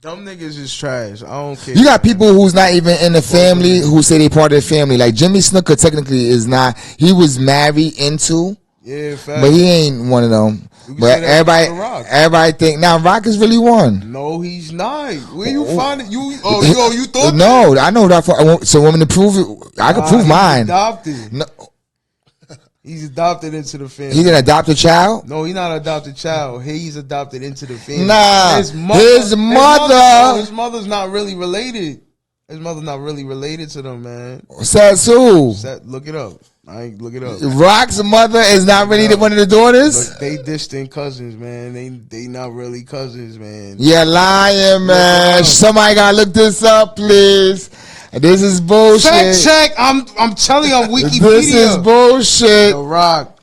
dumb niggas is trash. I don't care. You got people who's not even in the family who say they part of the family. Like Jimmy Snuka technically is not. He was married into. Yeah, fact. But he ain't one of them. But everybody think now Rock is really one. No, he's not. Where you find it? You thought? No, that? I know that. So want me to prove it? I can prove mine. Adopted. No. He's adopted into the family. He's an adopted child? No, he's not an adopted child. He's adopted into the family. Nah, his mother's not really related. His mother's not really related to them, man. Says who? Look it up. I ain't look it up. Rock's mother is not really one of the daughters? Look, they distant cousins, man. They not really cousins, man. You're lying, man. Somebody gotta look this up, please. This is bullshit. Fact check. I'm telling you on Wikipedia. This is bullshit. The Rock.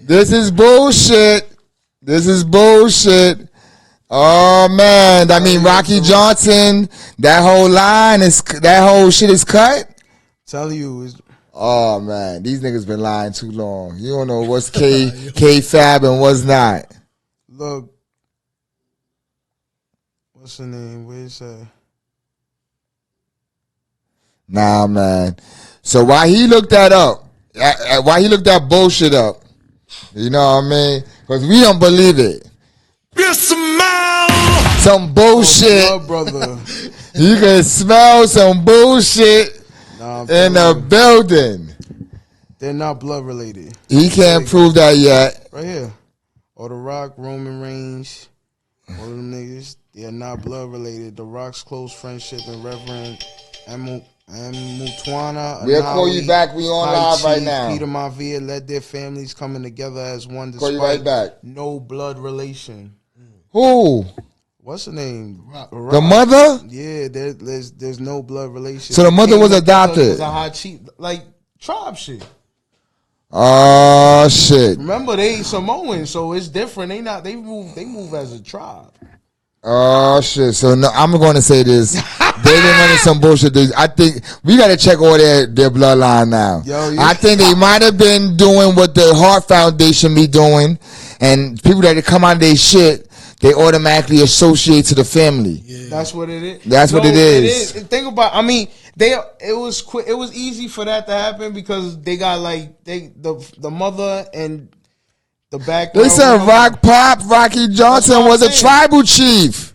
This is bullshit. This is bullshit. Oh man, I mean Rocky Johnson. That whole shit is cut. Tell you. Oh man, these niggas been lying too long. You don't know what's K Fab and what's not. Look, what's the name? Where's that? Nah, man. So why he looked that up? Why he looked that bullshit up? You know what I mean? Because we don't believe it. You smell some bullshit, brother. You can smell some bullshit in the building. They're not blood related. He can't prove that yet. Right here. Or The Rock, Roman Reigns, all of them niggas, they are not blood related. The Rock's close friendship and Reverend Mutwana. We'll call you back. We on live right now. Peter Maivia led their families coming together as one despite call you right back. No blood relation. Who? What's the name? The mother? Yeah, there's no blood relation. So the mother was adopted. It was a hot cheat, like tribe shit. Oh shit! Remember they Samoan, so it's different. They move as a tribe. Oh shit! So no, I'm going to say this. They've been running some bullshit. I think we got to check all their bloodline now. I think they might have been doing what the Heart Foundation be doing, and people that come out of their shit. they automatically associate to the family. Yeah. That's what it is. That's what it is. Think about. I mean, it was quick. It was easy for that to happen because they got like the mother and the background. They said Rocky Johnson was a tribal chief.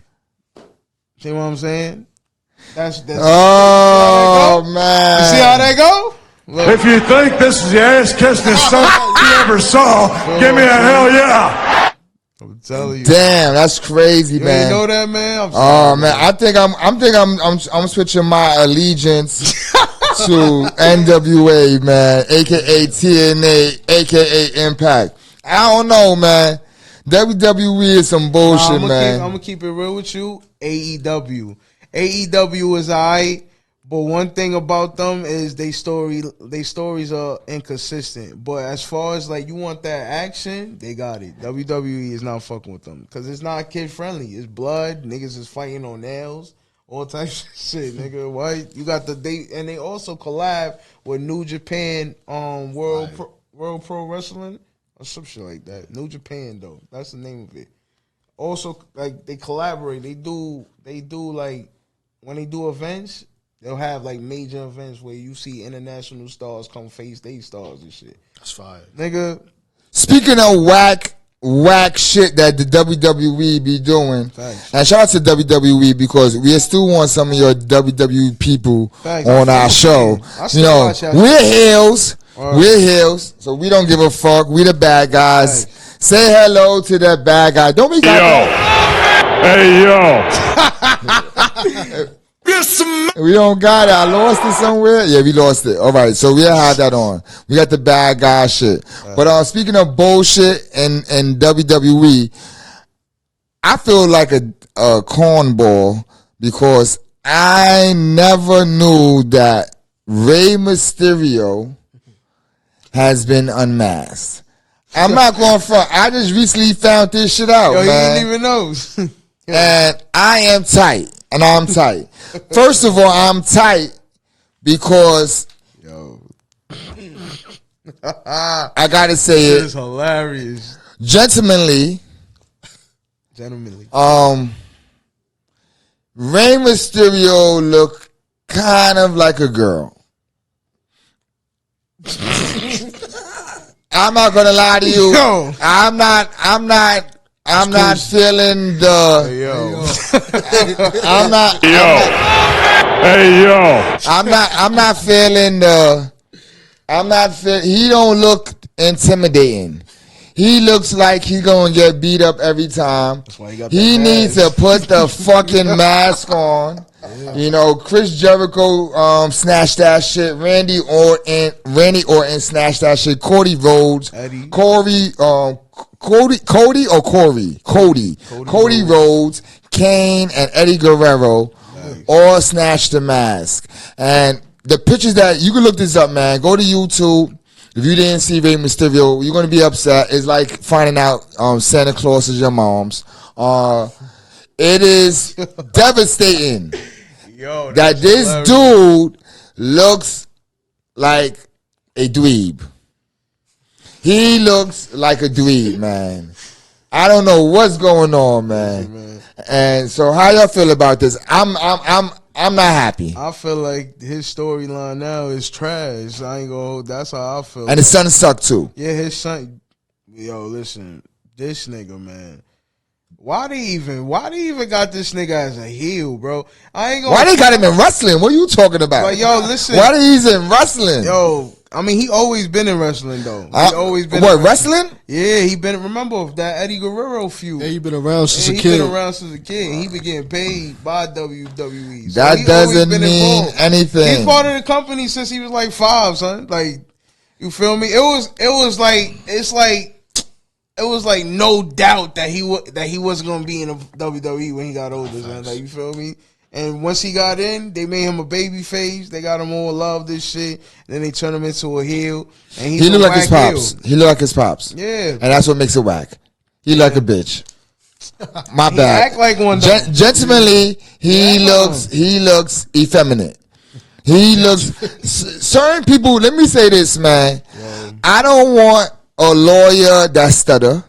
See what I'm saying? That's oh man. You see how that go? Look. If you think this is the ass kissingest son you ever saw, give me a hell yeah. I'm telling you. Damn, that's crazy, you man. You know that, man? Oh man, I think I'm switching my allegiance to NWA, man, aka TNA, aka Impact. I don't know, man. WWE is some bullshit, man. I'm gonna keep it real with you. AEW is alright, but one thing about them is they stories are inconsistent. But as far as like you want that action, they got it. WWE is not fucking with them because it's not kid friendly. It's blood. Niggas is fighting on nails. All types of shit, nigga. Why you got and they also collab with New Japan World Pro Wrestling or some shit like that. New Japan though, that's the name of it. Also, like they collaborate. They do like when they do events, they'll have like major events where you see international stars come face they stars and shit. That's fire, nigga. Speaking of whack shit that the WWE be doing. Thanks. And shout out to WWE because we still want some of your WWE people on our show. You know, we're heels. We're heels, so we don't give a fuck. We the bad guys. Thanks. Say hello to that bad guy. Don't be Hey yo. We don't got it. I lost it somewhere. Yeah, we lost it. All right, so we'll have that on. We got the bad guy shit. But speaking of bullshit and WWE, I feel like a cornball because I never knew that Rey Mysterio has been unmasked. I'm not going front. I just recently found this shit out, man. You didn't even know. And I am tight. And I'm tight. First of all, I'm tight because I gotta say it. This is hilarious. Gentlemanly. Rey Mysterio look kind of like a girl. I'm not gonna lie to you. Yo. I'm not feeling the. Hey, yo. I'm not. I'm not feeling the. He don't look intimidating. He looks like he's gonna get beat up every time. That's why he got He needs to put the fucking mask on. Yeah. You know, Chris Jericho snatched that shit. Randy Orton snatched that shit. Cody Rhodes, Cody Rhodes, Kane, and Eddie Guerrero all snatched the mask. And the pictures that you can look this up, man. Go to YouTube. If you didn't see Rey Mysterio, you're gonna be upset. It's like finding out Santa Claus is your mom's. It is devastating that this dude looks like a dweeb. He looks like a dweeb, man. I don't know what's going on, man. And so, how y'all feel about this? I'm not happy. I feel like his storyline now is trash. I ain't gonna. That's how I feel. And his son sucked too. Yeah, his son. Yo, listen, this nigga, man. Why they even got this nigga as a heel, bro? I ain't gonna. Why they got him in wrestling? What are you talking about? But yo, listen. Why he's in wrestling? Yo, I mean, he always been in wrestling though. He always been. What, wrestling? Yeah, he been. Remember that Eddie Guerrero feud? Yeah, he been around since a kid. He been around since a kid. He been getting paid by WWE. So that doesn't mean anything. He's part of the company since he was like 5, son. Like, you feel me? It was like no doubt that he wasn't gonna be in the WWE when he got older, son. Like, you feel me? And once he got in, they made him a baby face. They got him all love this shit. Then they turned him into a heel. And he look like his pops. He look like his pops. Yeah. And that's what makes it whack. He like a bitch. My bad. He act like one. Gentlemanly, he looks effeminate. He looks certain people. Let me say this, man. I don't want a lawyer that stutter.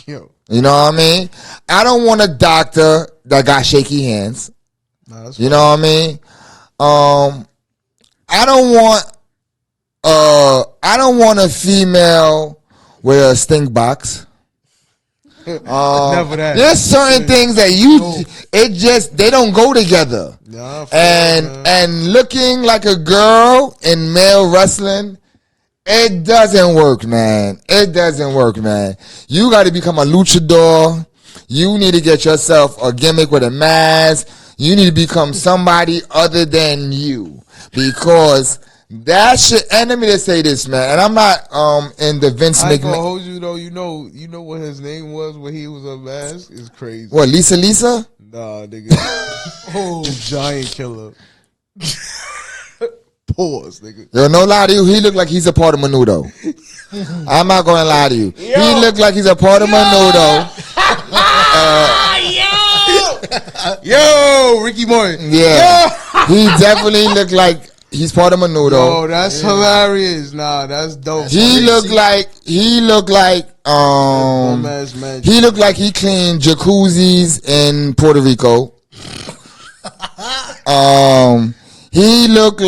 Yo. You know what I mean? I don't want a doctor that got shaky hands. Nah, you know what I mean? I don't want a female with a stink box. Never that. There's certain things that they don't go together. Nah, and looking like a girl in male wrestling, it doesn't work, man. It doesn't work, man. You got to become a luchador. You need to get yourself a gimmick with a mask. You need to become somebody other than you, because that shit. And let me just say this, man. And I'm not in the Vince McMahon. I ain't gonna McMahon. hold you though. You know what his name was when he was unmasked? It's crazy. What, Lisa? Nah, nigga. Giant killer. Pause, nigga. Yo, no lie to you, he looked like he's a part of Menudo. I'm not gonna lie to you. He looked like he's a part of Menudo. Yo, Ricky Morton. Yeah, he definitely looked like he's part of Menudo. Yo, that's hilarious. Nah, that's dope. He looked like he looked like he cleaned jacuzzis in Puerto Rico. He looked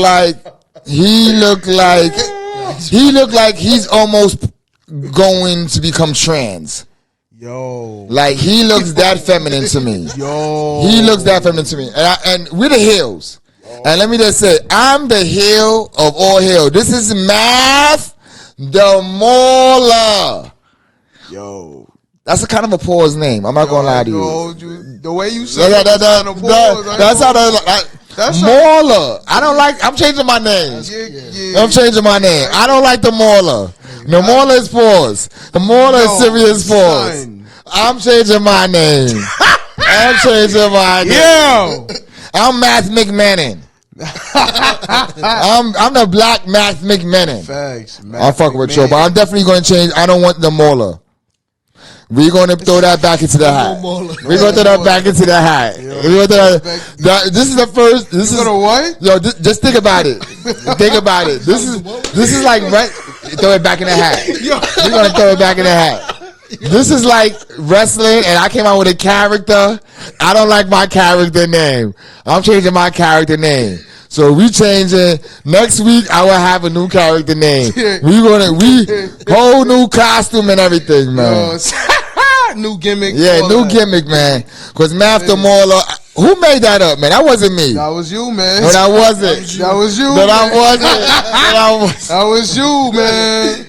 like he's almost going to become trans. Yo, like he looks that feminine to me. Yo, he looks that feminine to me, and we're the heels. And let me just say, I'm the heel of all heel. This is Math the Mauler. Yo, that's a kind of a pause name. I'm not gonna lie to you. The way you said that's how that's Mauler. I don't like. I'm changing my name. I'm changing my name. I don't like the Mauler. The Mauler is pause. The Mauler is serious pause. I'm changing my name. I'm changing my name. Yo, I'm Math McMahon. I'm the black Math McMahon. Facts. I'm fucking with you, but I'm definitely going to change. I don't want the Mauler. We're going to throw that back into the hat. We're going to throw that back into the hat. This is the first. This is what? Yo, just think about it. Think about it. This is like throw it back in the hat. We're going to throw it back in the hat. This is like wrestling, and I came out with a character. I don't like my character name. I'm changing my character name. So we changing. Next week I will have a new character name. We whole new costume and everything, man. New gimmick. Yeah, new gimmick, man. Because Math the Mauler. Who made that up, man? That wasn't me. That was you, man. No, that wasn't. That was you. No, that wasn't. That was you, man.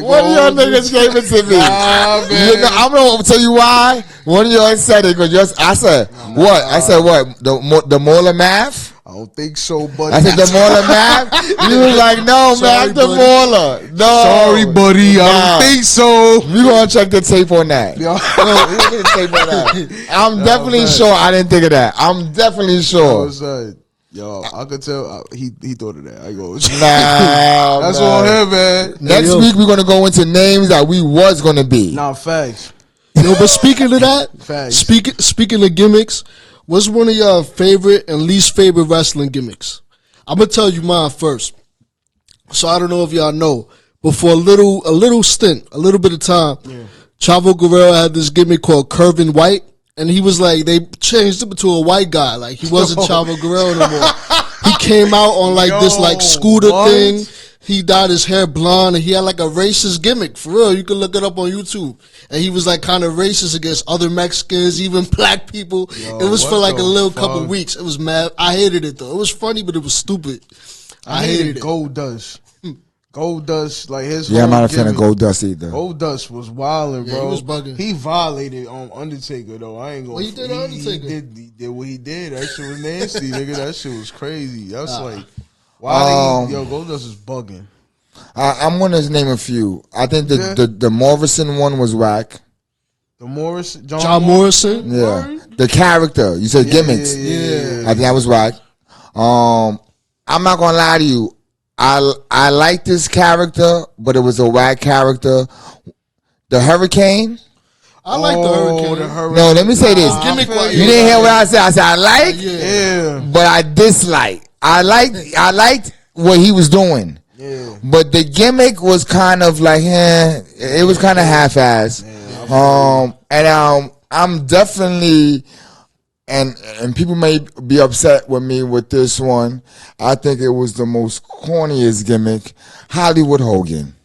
One of y'all niggas gave it to me. Nah, man. You know, I'm gonna tell you why. One of y'all said it because I said what? I said what? The Mauler Math? I don't think so, buddy. I said the Mauler Math. You was like, no, man, the Mauler. No, sorry, buddy. I don't think so. We gonna check the tape on that. I'm definitely sure I didn't think of that. I'm definitely sure. Yo, I could tell he thought of that. I go, nah, that's on him, man. Next week we're gonna go into names that we was gonna be. Nah, facts. Yo, but speaking of that, facts. Speaking of gimmicks, what's one of your favorite and least favorite wrestling gimmicks? I'm gonna tell you mine first. So I don't know if y'all know, but for a little stint, a little bit of time, Chavo Guerrero had this gimmick called Curvin' White. And he was like, they changed him to a white guy. Like, he wasn't Chavo Guerrero no more. He came out on like this like scooter thing. He dyed his hair blonde and he had like a racist gimmick. For real, you can look it up on YouTube. And he was like kind of racist against other Mexicans, even black people. It was for like a little couple weeks. It was mad. I hated it though. It was funny, but it was stupid. I hated it. Goldust, like his. Yeah, I'm not a fan of Goldust either. Goldust was wilding, bro. He was bugging. He violated Undertaker though. I ain't gonna. What he did to Undertaker? He did what he did. That shit was nasty, nigga. That shit was crazy. That's like, why? Goldust is bugging. I'm gonna name a few. I think the Morrison one was whack. The John Morrison. Yeah, the character. You said gimmicks. Yeah. I think that was whack. I'm not gonna lie to you. I like this character, but it was a whack character. The Hurricane. I like the Hurricane. No, let me say this. Gimmick you didn't hear what I said. I said I like, but I dislike. I liked what he was doing. Yeah. But the gimmick was kind of like, it was kind of half-assed. I'm definitely, and people may be upset with me with this one. I think it was the most corniest gimmick, Hollywood Hogan.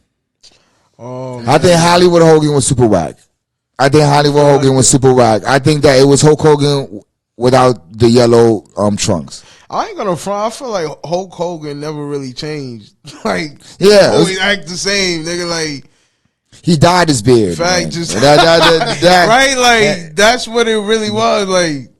I think Hollywood Hogan was super whack. I think that it was Hulk Hogan without the yellow trunks. I ain't gonna front. I feel like Hulk Hogan never really changed. Like, yeah, always act the same, nigga. Like, he dyed his beard. Fact, just that, right. Like, that's what it really was. Like,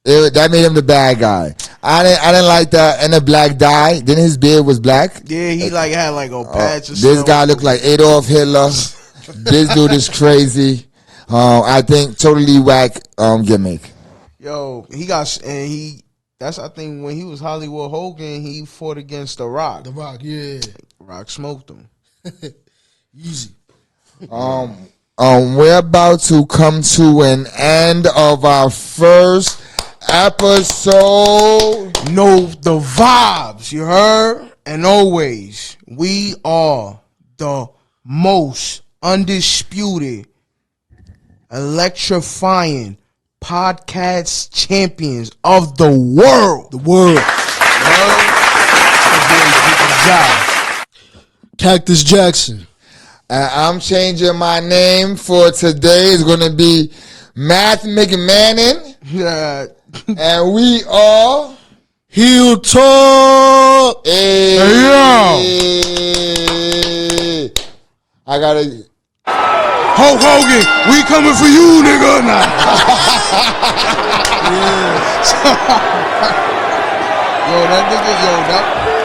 that made him the bad guy. I didn't like that. And the black dye. Then his beard was black. Yeah, he like had like a patch. This guy looked like Adolf Hitler. This dude is crazy. I think totally whack gimmick. Yo, that's, I think, when he was Hollywood Hogan, he fought against The Rock. The Rock, yeah. Rock smoked him. Easy. We're about to come to an end of our first episode. Know the vibes, you heard? And always, we are the most undisputed, electrifying podcast champions of the world. The world. Cactus Jackson. I'm changing my name for today. It's going to be Matt McMahon. Yeah. And we are Heeltalk. Hey, I got to... Hulk Hogan, we coming for you, nigga. Nah. Yo, that nigga,